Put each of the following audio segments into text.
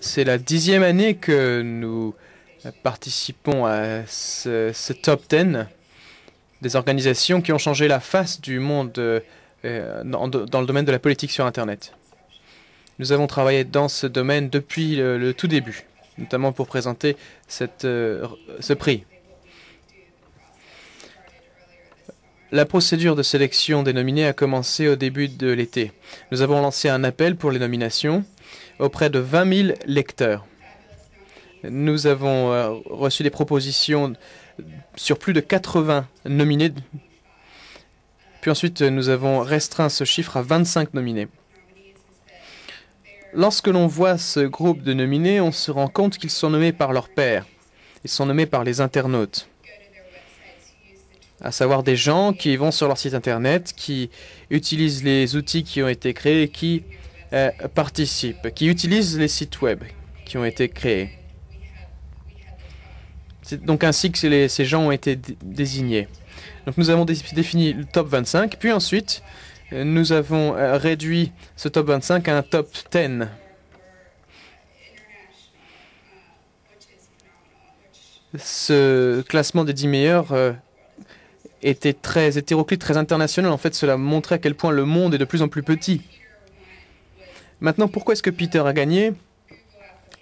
C'est la 10e année que nous participons à ce top 10 des organisations qui ont changé la face du monde dans le domaine de la politique sur Internet. Nous avons travaillé dans ce domaine depuis le tout début, notamment pour présenter ce prix. La procédure de sélection des nominés a commencé au début de l'été. Nous avons lancé un appel pour les nominations auprès de 20 000 lecteurs. Nous avons reçu des propositions sur plus de 80 nominés. Puis ensuite, nous avons restreint ce chiffre à 25 nominés. Lorsque l'on voit ce groupe de nominés, on se rend compte qu'ils sont nommés par leurs pairs. Ils sont nommés par les internautes, à savoir des gens qui vont sur leur site Internet, qui utilisent les outils qui ont été créés, qui participent, qui utilisent les sites web qui ont été créés. C'est donc ainsi que ces gens ont été désignés. Donc nous avons défini le top 25, puis ensuite nous avons réduit ce top 25 à un top 10. Ce classement des 10 meilleurs était très hétéroclite, très international. En fait, cela montrait à quel point le monde est de plus en plus petit. Maintenant, pourquoi est-ce que Peter a gagné?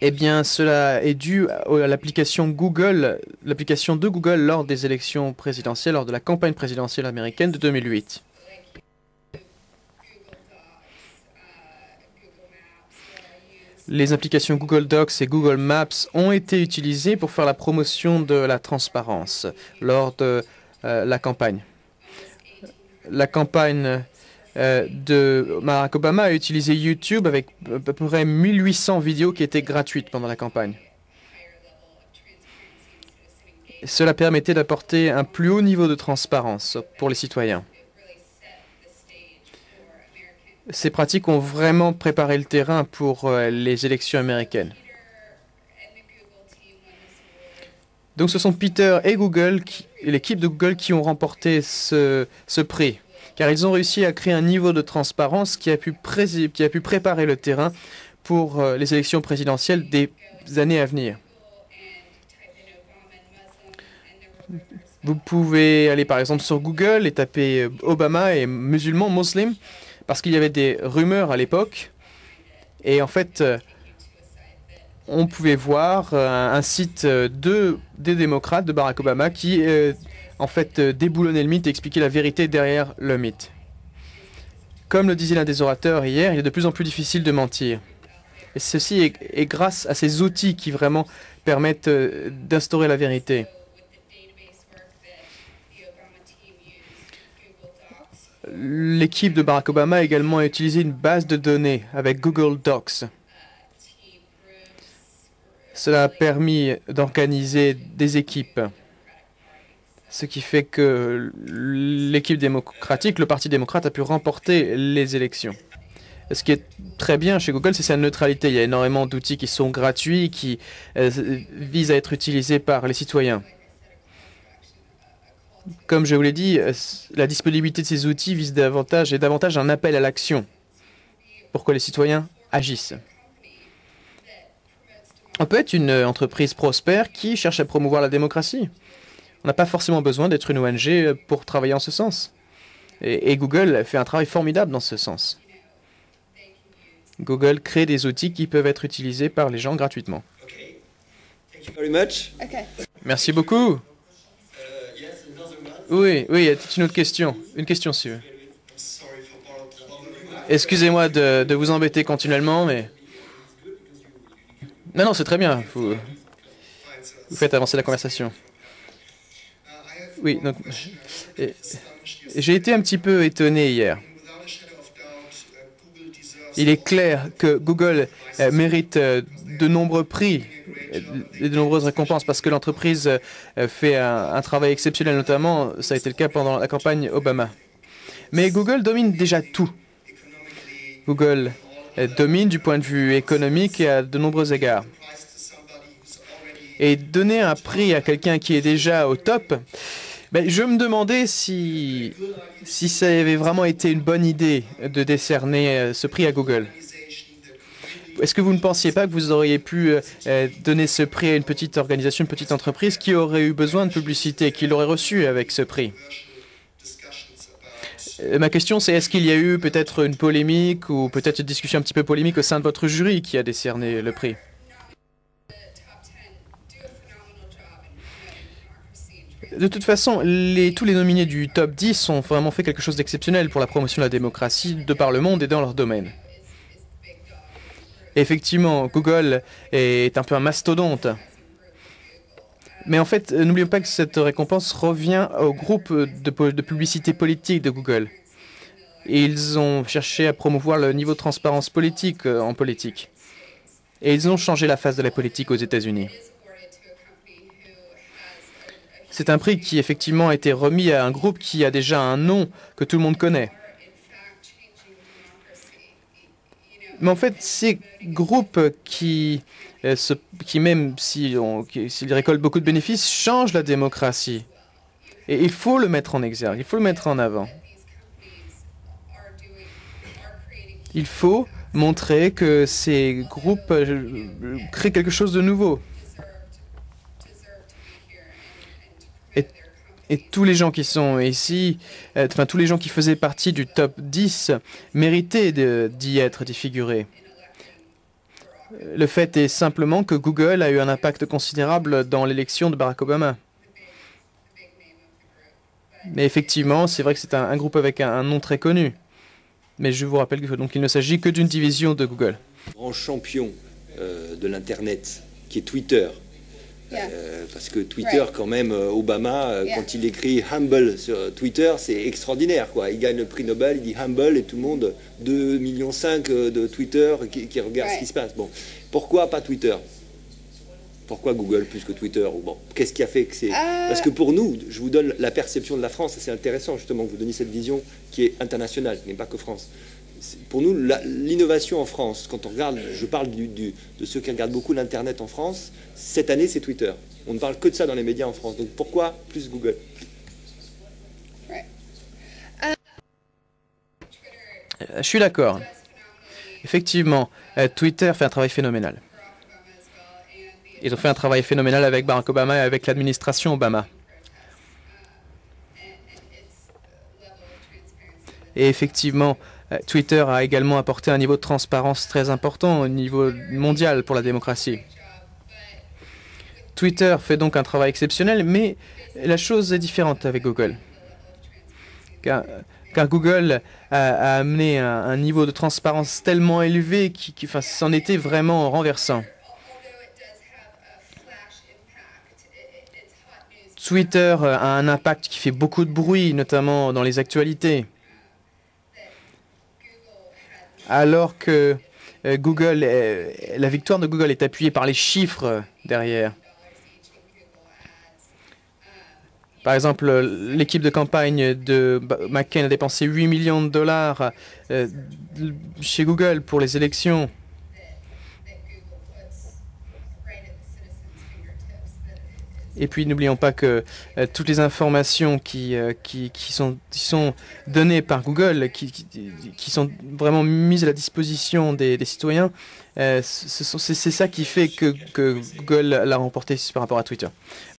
Eh bien, cela est dû à l'application Google, l'application de Google lors des élections présidentielles, lors de la campagne présidentielle américaine de 2008. Les applications Google Docs et Google Maps ont été utilisées pour faire la promotion de la transparence lors de la campagne. La campagne de Barack Obama a utilisé YouTube avec à peu près 1800 vidéos qui étaient gratuites pendant la campagne. Cela permettait d'apporter un plus haut niveau de transparence pour les citoyens. Ces pratiques ont vraiment préparé le terrain pour les élections américaines. Donc ce sont Peter et Google, l'équipe de Google, qui ont remporté ce prix, car ils ont réussi à créer un niveau de transparence qui a pu préparer le terrain pour les élections présidentielles des années à venir. Vous pouvez aller par exemple sur Google et taper Obama et musulmans, musulmans, parce qu'il y avait des rumeurs à l'époque. Et en fait, on pouvait voir un site des démocrates de Barack Obama qui, en fait, déboulonnait le mythe et expliquait la vérité derrière le mythe. Comme le disait l'un des orateurs hier, il est de plus en plus difficile de mentir. Et ceci est grâce à ces outils qui vraiment permettent d'instaurer la vérité. L'équipe de Barack Obama a également utilisé une base de données avec Google Docs. Cela a permis d'organiser des équipes, ce qui fait que l'équipe démocratique, le Parti démocrate, a pu remporter les élections. Ce qui est très bien chez Google, c'est sa neutralité. Il y a énormément d'outils qui sont gratuits, qui visent à être utilisés par les citoyens. Comme je vous l'ai dit, la disponibilité de ces outils est davantage un appel à l'action pour que les citoyens agissent. On peut être une entreprise prospère qui cherche à promouvoir la démocratie. On n'a pas forcément besoin d'être une ONG pour travailler en ce sens. Et Google fait un travail formidable dans ce sens. Google crée des outils qui peuvent être utilisés par les gens gratuitement. Merci beaucoup. Oui, il y a toute une autre question. Une question, si vous voulez. Excusez-moi de vous embêter continuellement, mais... Non, c'est très bien. Vous faites avancer la conversation. Oui, donc... J'ai été un petit peu étonné hier. Il est clair que Google mérite de nombreux prix et de nombreuses récompenses parce que l'entreprise fait un travail exceptionnel, notamment, ça a été le cas pendant la campagne Obama. Mais Google domine déjà tout. Google domine du point de vue économique et à de nombreux égards. Et donner un prix à quelqu'un qui est déjà au top, je me demandais si ça avait vraiment été une bonne idée de décerner ce prix à Google. est-ce que vous ne pensiez pas que vous auriez pu donner ce prix à une petite organisation, une petite entreprise qui aurait eu besoin de publicité, qui l'aurait reçu avec ce prix? Ma question, c'est est-ce qu'il y a eu peut-être une polémique ou peut-être une discussion un petit peu polémique au sein de votre jury qui a décerné le prix? De toute façon, tous les nominés du top 10 ont vraiment fait quelque chose d'exceptionnel pour la promotion de la démocratie de par le monde et dans leur domaine. Effectivement, Google est un peu un mastodonte. Mais en fait, n'oublions pas que cette récompense revient au groupe de publicité politique de Google. Et ils ont cherché à promouvoir le niveau de transparence politique en politique. Et ils ont changé la face de la politique aux États-Unis. C'est un prix qui effectivement a été remis à un groupe qui a déjà un nom que tout le monde connaît. Mais en fait, ces groupes qui même s'ils récoltent beaucoup de bénéfices, changent la démocratie. Et il faut le mettre en exergue, il faut le mettre en avant. Il faut montrer que ces groupes créent quelque chose de nouveau. Et tous les gens qui sont ici, enfin tous les gens qui faisaient partie du top 10 méritaient d'y être, d'y figurer. Le fait est simplement que Google a eu un impact considérable dans l'élection de Barack Obama. Mais effectivement, c'est vrai que c'est un groupe avec un nom très connu. Mais je vous rappelle qu'il ne s'agit que d'une division de Google. Grand champion de l'Internet, qui est Twitter. Parce que Twitter, quand même, Obama, quand il écrit « humble » sur Twitter, c'est extraordinaire, quoi. Il gagne le prix Nobel, il dit « humble » et tout le monde, 2,5 millions de Twitter qui regardent ce qui se passe. Bon, pourquoi pas Twitter? Pourquoi Google plus que Twitter? Bon, qu'est-ce qui a fait que c'est... Parce que pour nous, je vous donne la perception de la France, et c'est intéressant justement que vous donniez cette vision qui est internationale, qui n'est pas que France. Pour nous, l'innovation en France, quand on regarde, je parle de ceux qui regardent beaucoup l'Internet en France, cette année, c'est Twitter. On ne parle que de ça dans les médias en France. Donc pourquoi plus Google? Je suis d'accord. Effectivement, Twitter fait un travail phénoménal. Ils ont fait un travail phénoménal avec Barack Obama et avec l'administration Obama. Et effectivement, Twitter a également apporté un niveau de transparence très important au niveau mondial pour la démocratie. Twitter fait donc un travail exceptionnel, mais la chose est différente avec Google. Car Google a amené un niveau de transparence tellement élevé enfin, c'en était vraiment renversant. Twitter a un impact qui fait beaucoup de bruit, notamment dans les actualités. Alors que la victoire de Google est appuyée par les chiffres derrière. Par exemple, l'équipe de campagne de McCain a dépensé 8 millions de dollars chez Google pour les élections. Et puis, n'oublions pas que toutes les informations qui sont données par Google, qui sont vraiment mises à la disposition des citoyens, c'est ça qui fait que Google l'a remporté par rapport à Twitter.